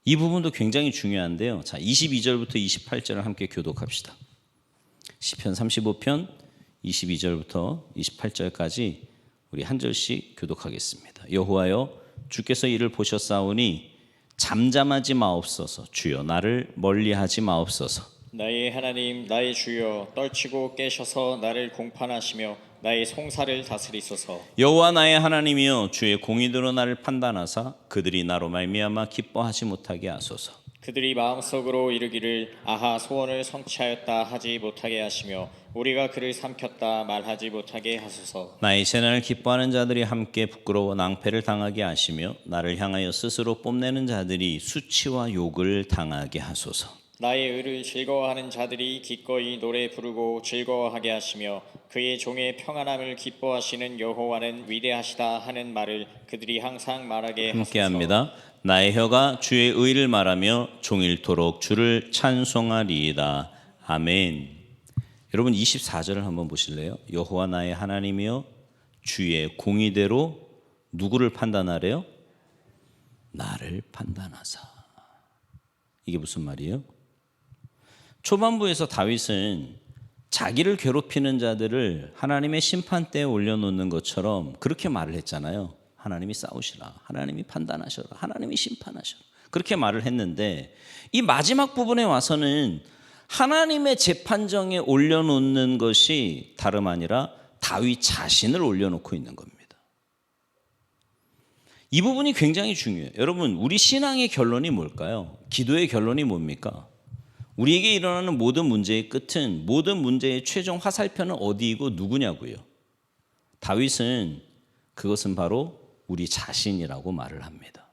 A: 이 부분도 굉장히 중요한데요. 자, 22절부터 28절을 함께 교독합시다. 시편 35편 22절부터 28절까지 우리 한 절씩 교독하겠습니다. 여호와여, 주께서 이를 보셨사오니 잠잠하지 마옵소서. 주여, 나를 멀리하지 마옵소서.
B: 나의 하나님 나의 주여, 떨치고 깨셔서 나를 공판하시며 나의 송사를 다스리소서.
A: 여호와 나의 하나님이여, 주의 공의대로 나를 판단하사 그들이 나로 말미암아 기뻐하지 못하게 하소서.
B: 그들이 마음속으로 이르기를 아하 소원을 성취하였다 하지 못하게 하시며 우리가 그를 삼켰다 말하지 못하게 하소서.
A: 나의 재난을 기뻐하는 자들이 함께 부끄러워 낭패를 당하게 하시며 나를 향하여 스스로 뽐내는 자들이 수치와 욕을 당하게 하소서.
B: 나의 의를 즐거워하는 자들이 기꺼이 노래 부르고 즐거워하게 하시며 그의 종의 평안함을 기뻐하시는 여호와는 위대하시다 하는 말을 그들이 항상 말하게 하소서.
A: 함께합니다. 나의 혀가 주의 의를 말하며 종일토록 주를 찬송하리이다. 아멘. 여러분, 24절을 한번 보실래요? 여호와 나의 하나님이여, 주의 공의대로 누구를 판단하래요? 나를 판단하사. 이게 무슨 말이에요? 초반부에서 다윗은 자기를 괴롭히는 자들을 하나님의 심판대에 올려놓는 것처럼 그렇게 말을 했잖아요. 하나님이 싸우시라, 하나님이 판단하셔라, 하나님이 심판하셔라, 그렇게 말을 했는데 이 마지막 부분에 와서는 하나님의 재판정에 올려놓는 것이 다름 아니라 다윗 자신을 올려놓고 있는 겁니다. 이 부분이 굉장히 중요해요. 여러분, 우리 신앙의 결론이 뭘까요? 기도의 결론이 뭡니까? 우리에게 일어나는 모든 문제의 끝은, 모든 문제의 최종 화살표는 어디이고 누구냐고요. 다윗은 그것은 바로 우리 자신이라고 말을 합니다.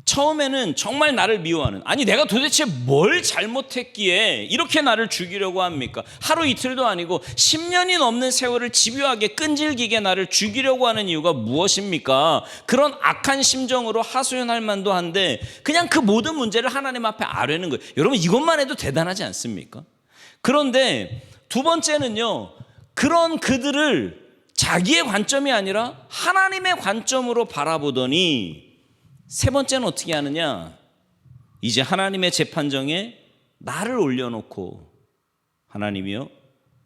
A: 처음에는 정말 나를 미워하는, 아니 내가 도대체 뭘 잘못했기에 이렇게 나를 죽이려고 합니까? 하루 이틀도 아니고 10년이 넘는 세월을 집요하게 끈질기게 나를 죽이려고 하는 이유가 무엇입니까? 그런 악한 심정으로 하소연할 만도 한데 그냥 그 모든 문제를 하나님 앞에 아뢰는 거예요. 여러분, 이것만 해도 대단하지 않습니까? 그런데 두 번째는요, 그런 그들을 자기의 관점이 아니라 하나님의 관점으로 바라보더니 세 번째는 어떻게 하느냐? 이제 하나님의 재판정에 나를 올려놓고 하나님이여,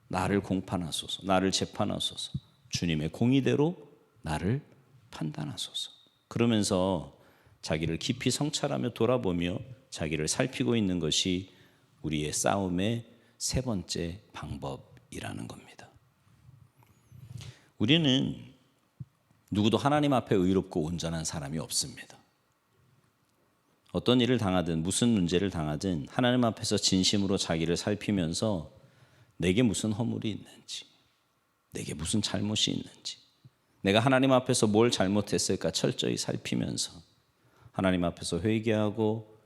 A: 나를 공판하소서, 나를 재판하소서, 주님의 공의대로 나를 판단하소서. 그러면서 자기를 깊이 성찰하며 돌아보며 자기를 살피고 있는 것이 우리의 싸움의 세 번째 방법이라는 겁니다. 우리는 누구도 하나님 앞에 의롭고 온전한 사람이 없습니다. 어떤 일을 당하든 무슨 문제를 당하든 하나님 앞에서 진심으로 자기를 살피면서 내게 무슨 허물이 있는지, 내게 무슨 잘못이 있는지, 내가 하나님 앞에서 뭘 잘못했을까 철저히 살피면서 하나님 앞에서 회개하고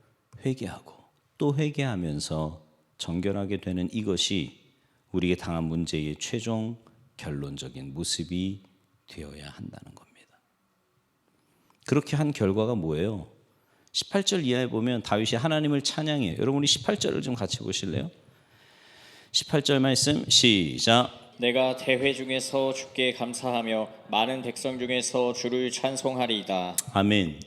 A: 또 회개하면서 정결하게 되는 이것이 우리에게 당한 문제의 최종 결론적인 모습이 되어야 한다는 겁니다. 그렇게 한 결과가 뭐예요? 18절 이하에 보면 다윗이 하나님을 찬양해요. 여러분 우리 18절을 좀 같이 보실래요? 18절 말씀 시작.
B: 내가 대회 중에서 주께 감사하며 많은 백성 중에서 주를 찬송하리이다.
A: 아멘.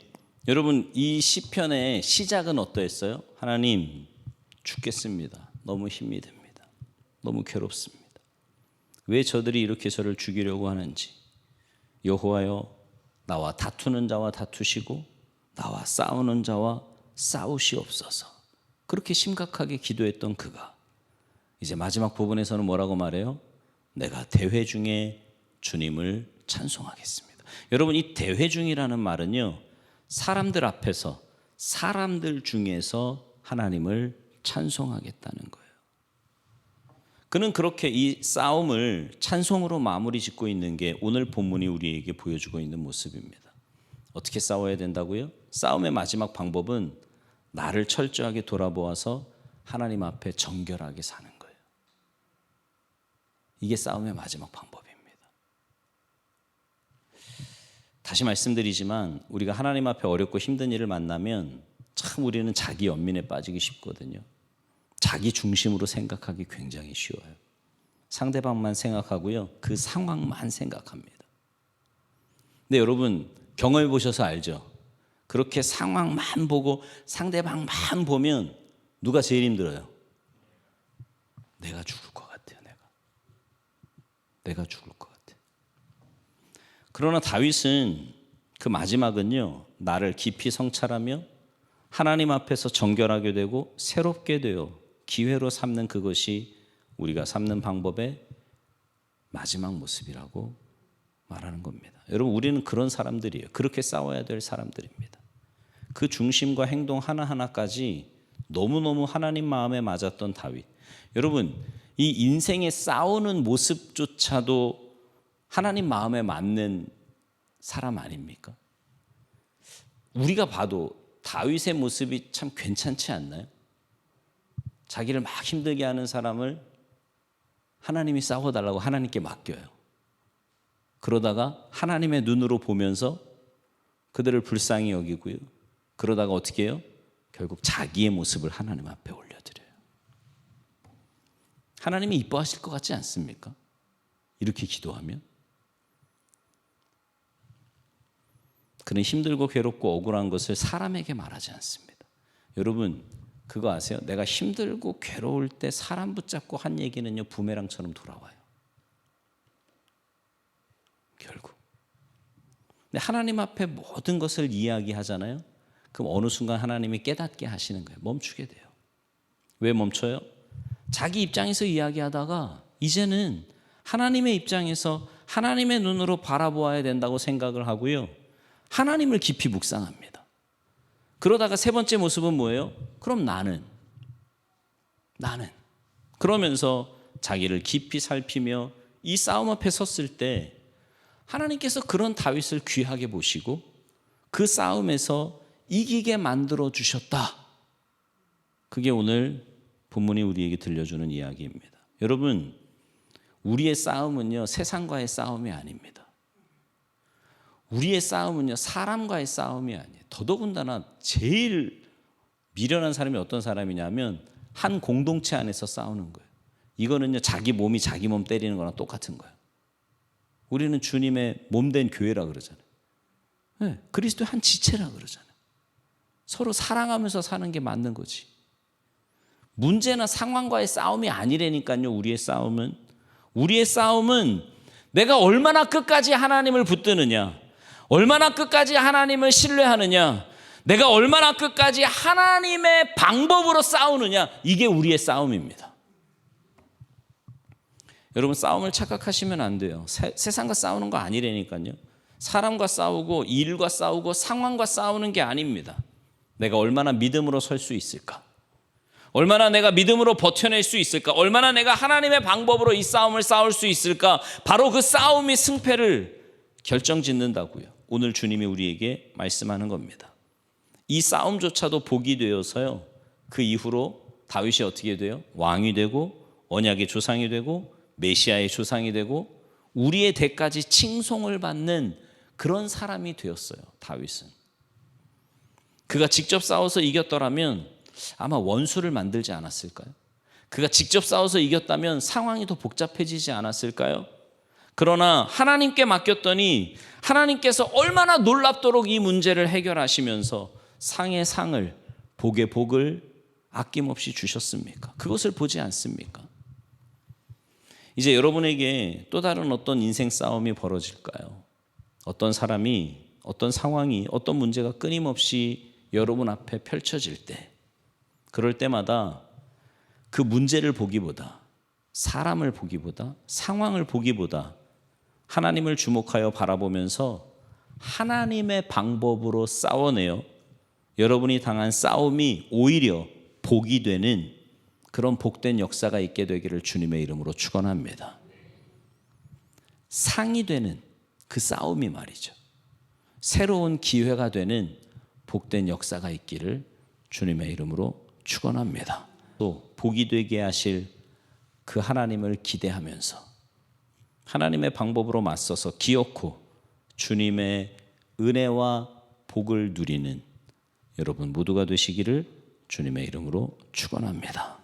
A: 여러분 이 시편의 시작은 어떠했어요? 하나님 죽겠습니다. 너무 힘이 듭니다. 너무 괴롭습니다. 왜 저들이 이렇게 저를 죽이려고 하는지. 여호와여 나와 다투는 자와 다투시고 나와 싸우는 자와 싸우시옵소서. 그렇게 심각하게 기도했던 그가 이제 마지막 부분에서는 뭐라고 말해요? 내가 대회 중에 주님을 찬송하겠습니다. 여러분 이 대회 중이라는 말은요, 사람들 앞에서 사람들 중에서 하나님을 찬송하겠다는 거예요. 그는 그렇게 이 싸움을 찬송으로 마무리 짓고 있는 게 오늘 본문이 우리에게 보여주고 있는 모습입니다. 어떻게 싸워야 된다고요? 싸움의 마지막 방법은 나를 철저하게 돌아보아서 하나님 앞에 정결하게 사는 거예요. 이게 싸움의 마지막 방법입니다. 다시 말씀드리지만 우리가 하나님 앞에 어렵고 힘든 일을 만나면 참 우리는 자기 연민에 빠지기 쉽거든요. 자기 중심으로 생각하기 굉장히 쉬워요. 상대방만 생각하고요, 그 상황만 생각합니다. 근데 여러분 경험해 보셔서 알죠? 그렇게 상황만 보고 상대방만 보면 누가 제일 힘들어요? 내가 죽을 것 같아요. 내가 죽을 것 같아. 그러나 다윗은 그 마지막은요, 나를 깊이 성찰하며 하나님 앞에서 정결하게 되고 새롭게 되어 기회로 삼는 그것이 우리가 삼는 방법의 마지막 모습이라고 말하는 겁니다. 여러분 우리는 그런 사람들이에요. 그렇게 싸워야 될 사람들입니다. 그 중심과 행동 하나하나까지 너무너무 하나님 마음에 맞았던 다윗. 여러분 이 인생의 싸우는 모습조차도 하나님 마음에 맞는 사람 아닙니까? 우리가 봐도 다윗의 모습이 참 괜찮지 않나요? 자기를 막 힘들게 하는 사람을 하나님이 싸워달라고 하나님께 맡겨요. 그러다가 하나님의 눈으로 보면서 그들을 불쌍히 여기고요. 그러다가 어떻게 해요? 결국 자기의 모습을 하나님 앞에 올려드려요. 하나님이 이뻐하실 것 같지 않습니까? 이렇게 기도하면. 그는 힘들고 괴롭고 억울한 것을 사람에게 말하지 않습니다. 여러분 그거 아세요? 내가 힘들고 괴로울 때 사람 붙잡고 한 얘기는요, 부메랑처럼 돌아와요. 결국. 근데 하나님 앞에 모든 것을 이야기하잖아요. 그럼 어느 순간 하나님이 깨닫게 하시는 거예요. 멈추게 돼요. 왜 멈춰요? 자기 입장에서 이야기하다가 이제는 하나님의 입장에서 하나님의 눈으로 바라보아야 된다고 생각을 하고요, 하나님을 깊이 묵상합니다. 그러다가 세 번째 모습은 뭐예요? 그럼 나는 그러면서 자기를 깊이 살피며 이 싸움 앞에 섰을 때 하나님께서 그런 다윗을 귀하게 보시고 그 싸움에서 이기게 만들어 주셨다. 그게 오늘 본문이 우리에게 들려주는 이야기입니다. 여러분 우리의 싸움은요, 세상과의 싸움이 아닙니다. 우리의 싸움은요, 사람과의 싸움이 아니에요. 더더군다나 제일 미련한 사람이 어떤 사람이냐면 한 공동체 안에서 싸우는 거예요. 이거는요, 자기 몸이 자기 몸 때리는 거랑 똑같은 거예요. 우리는 주님의 몸된 교회라 그러잖아요. 네, 그리스도의 한 지체라 그러잖아요. 서로 사랑하면서 사는 게 맞는 거지. 문제나 상황과의 싸움이 아니라니까요. 우리의 싸움은 내가 얼마나 끝까지 하나님을 붙드느냐, 얼마나 끝까지 하나님을 신뢰하느냐, 내가 얼마나 끝까지 하나님의 방법으로 싸우느냐, 이게 우리의 싸움입니다. 여러분 싸움을 착각하시면 안 돼요. 세상과 싸우는 거 아니라니까요. 사람과 싸우고 일과 싸우고 상황과 싸우는 게 아닙니다. 내가 얼마나 믿음으로 설 수 있을까, 얼마나 내가 믿음으로 버텨낼 수 있을까, 얼마나 내가 하나님의 방법으로 이 싸움을 싸울 수 있을까, 바로 그 싸움이 승패를 결정짓는다고요. 오늘 주님이 우리에게 말씀하는 겁니다. 이 싸움조차도 복이 되어서요, 그 이후로 다윗이 어떻게 돼요? 왕이 되고 언약의 조상이 되고 메시아의 조상이 되고 우리의 대까지 칭송을 받는 그런 사람이 되었어요. 다윗은. 그가 직접 싸워서 이겼더라면 아마 원수를 만들지 않았을까요? 그가 직접 싸워서 이겼다면 상황이 더 복잡해지지 않았을까요? 그러나 하나님께 맡겼더니 하나님께서 얼마나 놀랍도록 이 문제를 해결하시면서 상의 상을, 복의 복을 아낌없이 주셨습니까? 그것을 보지 않습니까? 이제 여러분에게 또 다른 어떤 인생 싸움이 벌어질까요? 어떤 사람이, 어떤 상황이, 어떤 문제가 끊임없이 여러분 앞에 펼쳐질 때, 그럴 때마다 그 문제를 보기보다, 사람을 보기보다, 상황을 보기보다 하나님을 주목하여 바라보면서 하나님의 방법으로 싸워내어 여러분이 당한 싸움이 오히려 복이 되는 그런 복된 역사가 있게 되기를 주님의 이름으로 축원합니다. 상이 되는 그 싸움이 말이죠. 새로운 기회가 되는 복된 역사가 있기를 주님의 이름으로 축원합니다. 또 복이 되게 하실 그 하나님을 기대하면서 하나님의 방법으로 맞서서 기어코 주님의 은혜와 복을 누리는 여러분 모두가 되시기를 주님의 이름으로 축원합니다.